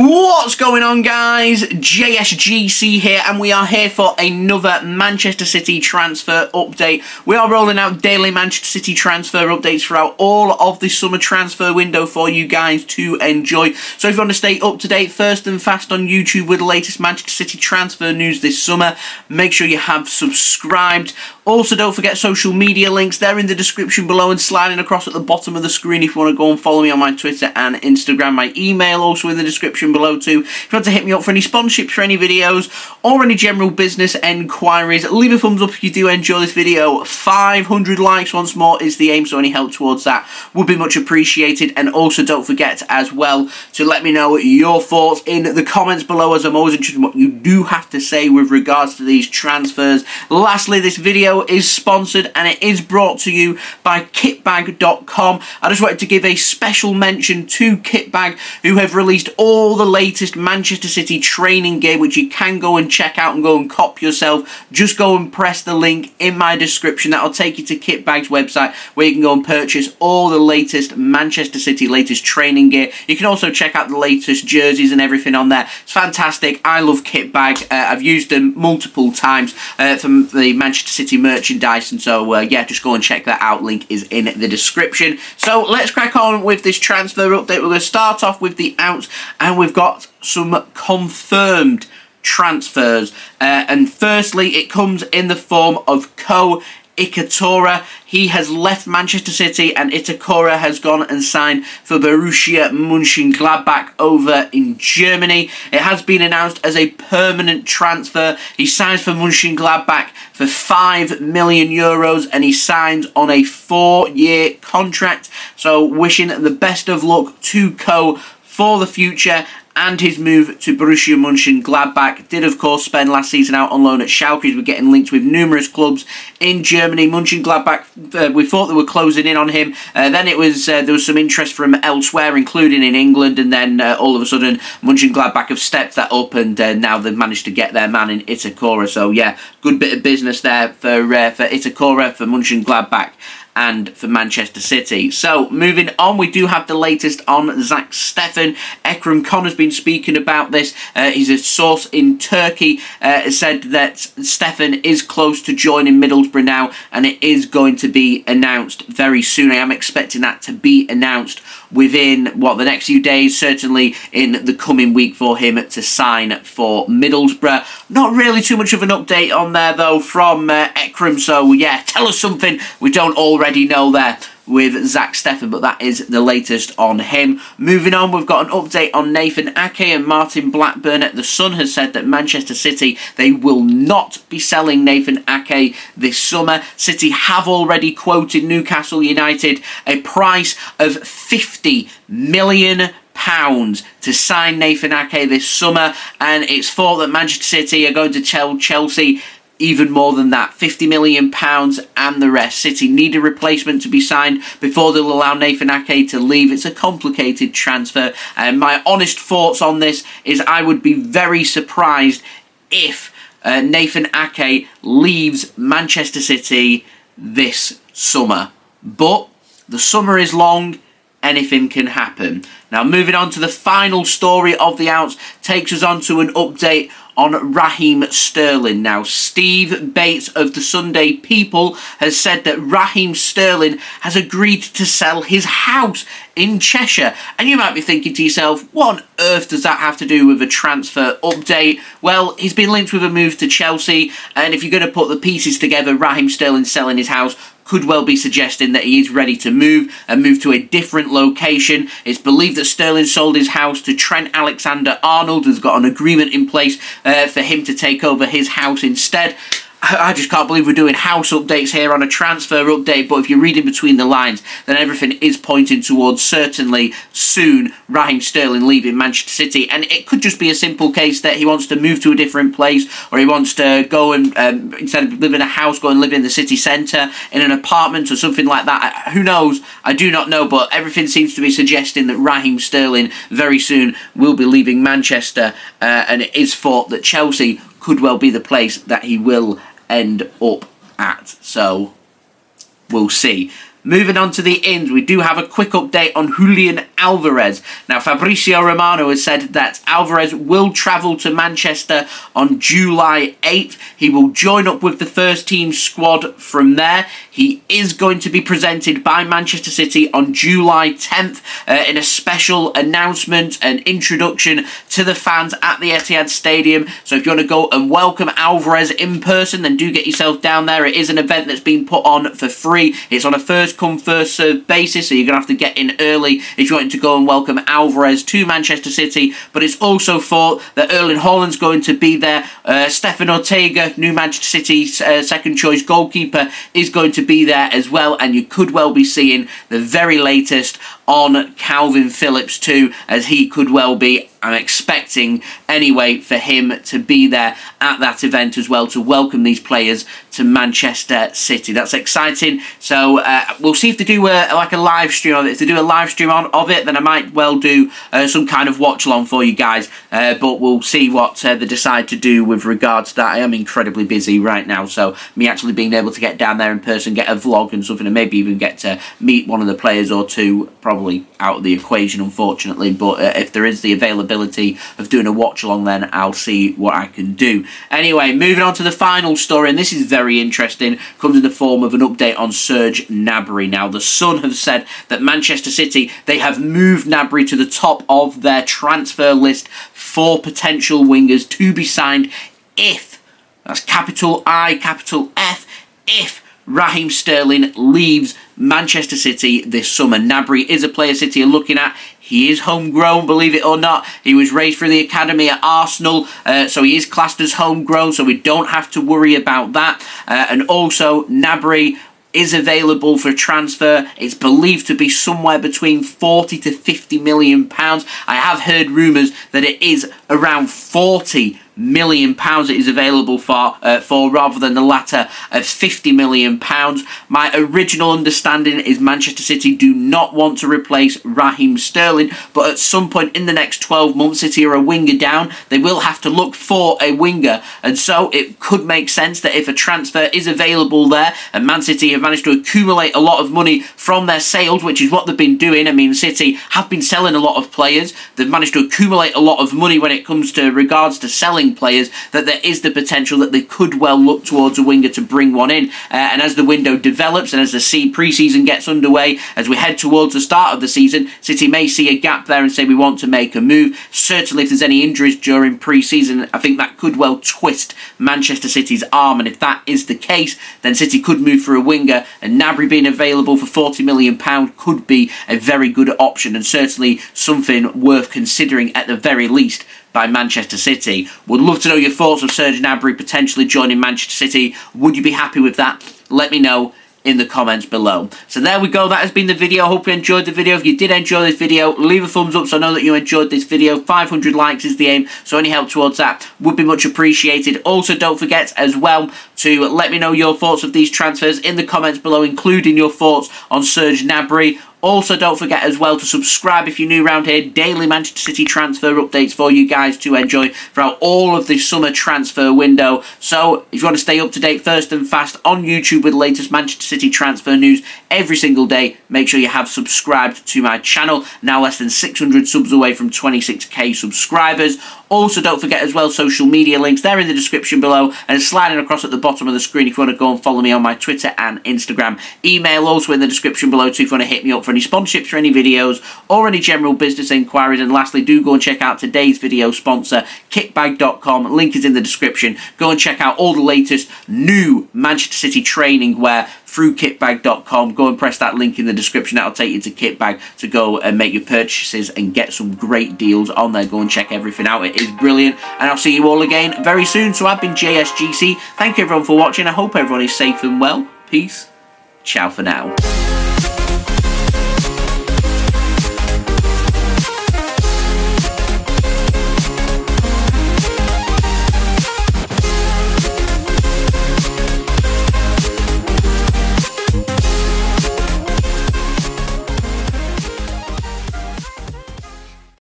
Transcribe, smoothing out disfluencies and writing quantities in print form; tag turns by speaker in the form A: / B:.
A: What's going on, guys? JSGC here, and we are here for another Manchester City transfer update. We are rolling out daily Manchester City transfer updates throughout all of the summer transfer window for you guys to enjoy. So if you want to stay up to date first and fast on YouTube with the latest Manchester City transfer news this summer, make sure you have subscribed. Also, don't forget social media links. They're in the description below and sliding across at the bottom of the screen if you want to go and follow me on my Twitter and Instagram. My email also in the description below too. If you want to hit me up for any sponsorships for any videos or any general business enquiries, leave a thumbs up if you do enjoy this video. 500 likes once more is the aim, so any help towards that would be much appreciated. And also don't forget as well to let me know your thoughts in the comments below, as I'm always interested in what you do have to say with regards to these transfers. Lastly, this video is sponsored and it is brought to you by KitBag.com. I just wanted to give a special mention to KitBag, who have released all the latest Manchester City training gear, which you can go and check out and go and cop yourself. Just go and press the link in my description. That'll take you to KitBag's website, where you can go and purchase all the latest Manchester City latest training gear. You can also check out the latest jerseys and everything on there. It's fantastic. I love KitBag. I've used them multiple times for the Manchester City merchandise, and so yeah, just go and check that out. Link is in the description. So let's crack on with this transfer update. We're going to start off with the outs, and we've got some confirmed transfers. And firstly, it comes in the form of Ko Itakura. He has left Manchester City, and Itakura has gone and signed for Borussia Monchengladbach over in Germany. It has been announced as a permanent transfer. He signs for Monchengladbach for €5 million, and he signs on a 4-year contract. So wishing the best of luck to Ko for the future and his move to Borussia Monchengladbach. Did, of course, spend last season out on loan at Schalke. We're getting linked with numerous clubs in Germany. Monchengladbach, we thought they were closing in on him. Then it was there was some interest from elsewhere, including in England, and then all of a sudden Monchengladbach have stepped that up, and now they've managed to get their man in Itakura. So yeah, good bit of business there for Itakura, for Monchengladbach, and for Manchester City. So moving on, we do have the latest on Zack Steffen. Ekrem Can has been speaking about this. He's a source in Turkey. Said that Steffen is close to joining Middlesbrough now, and it is going to be announced very soon. I am expecting that to be announced within, the next few days, certainly in the coming week, for him to sign for Middlesbrough. Not really too much of an update on there, though, from Ekrem. So yeah, tell us something we don't already know there with Zack Steffen, but that is the latest on him. Moving on, we've got an update on Nathan Ake and Martin Blackburn. The Sun has said that Manchester City, they will not be selling Nathan Ake this summer. City have already quoted Newcastle United a price of £50 million to sign Nathan Ake this summer, and it's thought that Manchester City are going to tell Chelsea even more than that, £50 million and the rest. City need a replacement to be signed before they'll allow Nathan Ake to leave. It's a complicated transfer, and my honest thoughts on this is I would be very surprised if Nathan Ake leaves Manchester City this summer. But the summer is long, anything can happen. Now, moving on to the final story of the outs, takes us on to an update on Raheem Sterling. Now, Steve Bates of the Sunday People has said that Raheem Sterling has agreed to sell his house in Cheshire. And you might be thinking to yourself, what on earth does that have to do with a transfer update? Well, he's been linked with a move to Chelsea, and if you're going to put the pieces together, Raheem Sterling selling his house could well be suggesting that he is ready to move and move to a different location. It's believed that Sterling sold his house to Trent Alexander-Arnold, who's got an agreement in place for him to take over his house instead. I just can't believe we're doing house updates here on a transfer update, but if you're reading between the lines, then everything is pointing towards certainly soon Raheem Sterling leaving Manchester City. And it could just be a simple case that he wants to move to a different place, or he wants to go and, instead of living in a house, go and live in the city centre, in an apartment or something like that. Who knows? I do not know, but everything seems to be suggesting that Raheem Sterling very soon will be leaving Manchester, and it is thought that Chelsea could well be the place that he will end up at. So we'll see. moving on to the ins, we do have a quick update on Julian Alvarez. Now, Fabrizio Romano has said that Alvarez will travel to Manchester on July 8th. He will join up with the first team squad from there. He is going to be presented by Manchester City on July 10th in a special announcement and introduction to the fans at the Etihad Stadium. So if you want to go and welcome Alvarez in person, then do get yourself down there. It is an event that's been put on for free. It's on a first come first served basis, so you're going to have to get in early if you want to go and welcome Alvarez to Manchester City. But it's also thought that Erling Haaland's going to be there. Stefan Ortega, new Manchester City second choice goalkeeper, is going to be there as well, and you could well be seeing the very latest on Calvin Phillips too, as he could well be, I'm expecting anyway, for him to be there at that event as well to welcome these players to Manchester City. That's exciting. So we'll see if they do like a live stream of it. If they do a live stream of it, then I might well do some kind of watch along for you guys. But we'll see what they decide to do with regards to that. I am incredibly busy right now, so me actually being able to get down there in person, get a vlog and something, and maybe even get to meet one of the players or two, probably out of the equation, unfortunately. But if there is the availability of doing a watch along, then I'll see what I can do. Anyway, moving on to the final story, and this is very interesting, comes in the form of an update on Serge Gnabry. Now, the Sun have said that Manchester City, they have moved Gnabry to the top of their transfer list for potential wingers to be signed if, that's capital I, capital F, if Raheem Sterling leaves Manchester City this summer. Gnabry is a player City are looking at. He is homegrown, believe it or not. He was raised through the academy at Arsenal, so he is classed as homegrown, so we don't have to worry about that. And also, Gnabry is available for transfer. It's believed to be somewhere between 40 to 50 million pounds. I have heard rumours that it is around 40 million pounds it is available for rather than the latter of 50 million pounds. My original understanding is Manchester City do not want to replace Raheem Sterling, but at some point in the next 12 months, City are a winger down. They will have to look for a winger, and so it could make sense that if a transfer is available there, and Man City have managed to accumulate a lot of money from their sales, which is what they've been doing. I mean, City have been selling a lot of players. They've managed to accumulate a lot of money when it comes to regards to selling players, that there is the potential that they could well look towards a winger to bring one in. And as the window develops and as the pre-season gets underway, as we head towards the start of the season, City may see a gap there and say we want to make a move. Certainly if there's any injuries during pre-season, I think that could well twist Manchester City's arm, and if that is the case, then City could move for a winger, and Gnabry being available for £40 million could be a very good option, and certainly something worth considering at the very least by Manchester City. Would love to know your thoughts of Serge Gnabry potentially joining Manchester City. Would you be happy with that? Let me know in the comments below. So there we go, that has been the video. Hope you enjoyed the video. If you did enjoy this video, leave a thumbs up so I know that you enjoyed this video. 500 likes is the aim, so any help towards that would be much appreciated. Also, don't forget as well to let me know your thoughts of these transfers in the comments below, including your thoughts on Serge Gnabry. Also, don't forget as well to subscribe if you're new around here. Daily Manchester City transfer updates for you guys to enjoy throughout all of the summer transfer window. So, if you want to stay up to date first and fast on YouTube with the latest Manchester City transfer news every single day, make sure you have subscribed to my channel. Now less than 600 subs away from 26k subscribers. Also, don't forget as well, social media links, they're in the description below and sliding across at the bottom of the screen if you want to go and follow me on my Twitter and Instagram. Email also in the description below too if you want to hit me up for any sponsorships for any videos or any general business inquiries. And lastly, do go and check out today's video sponsor, KitBag.com. Link is in the description. Go and check out all the latest new Manchester City training wear through KitBag.com. Go and press that link in the description. That'll take you to KitBag to go and make your purchases and get some great deals on there. Go and check everything out. It is brilliant. And I'll see you all again very soon. So I've been JSGC. Thank you everyone for watching. I hope everyone is safe and well. Peace. Ciao for now.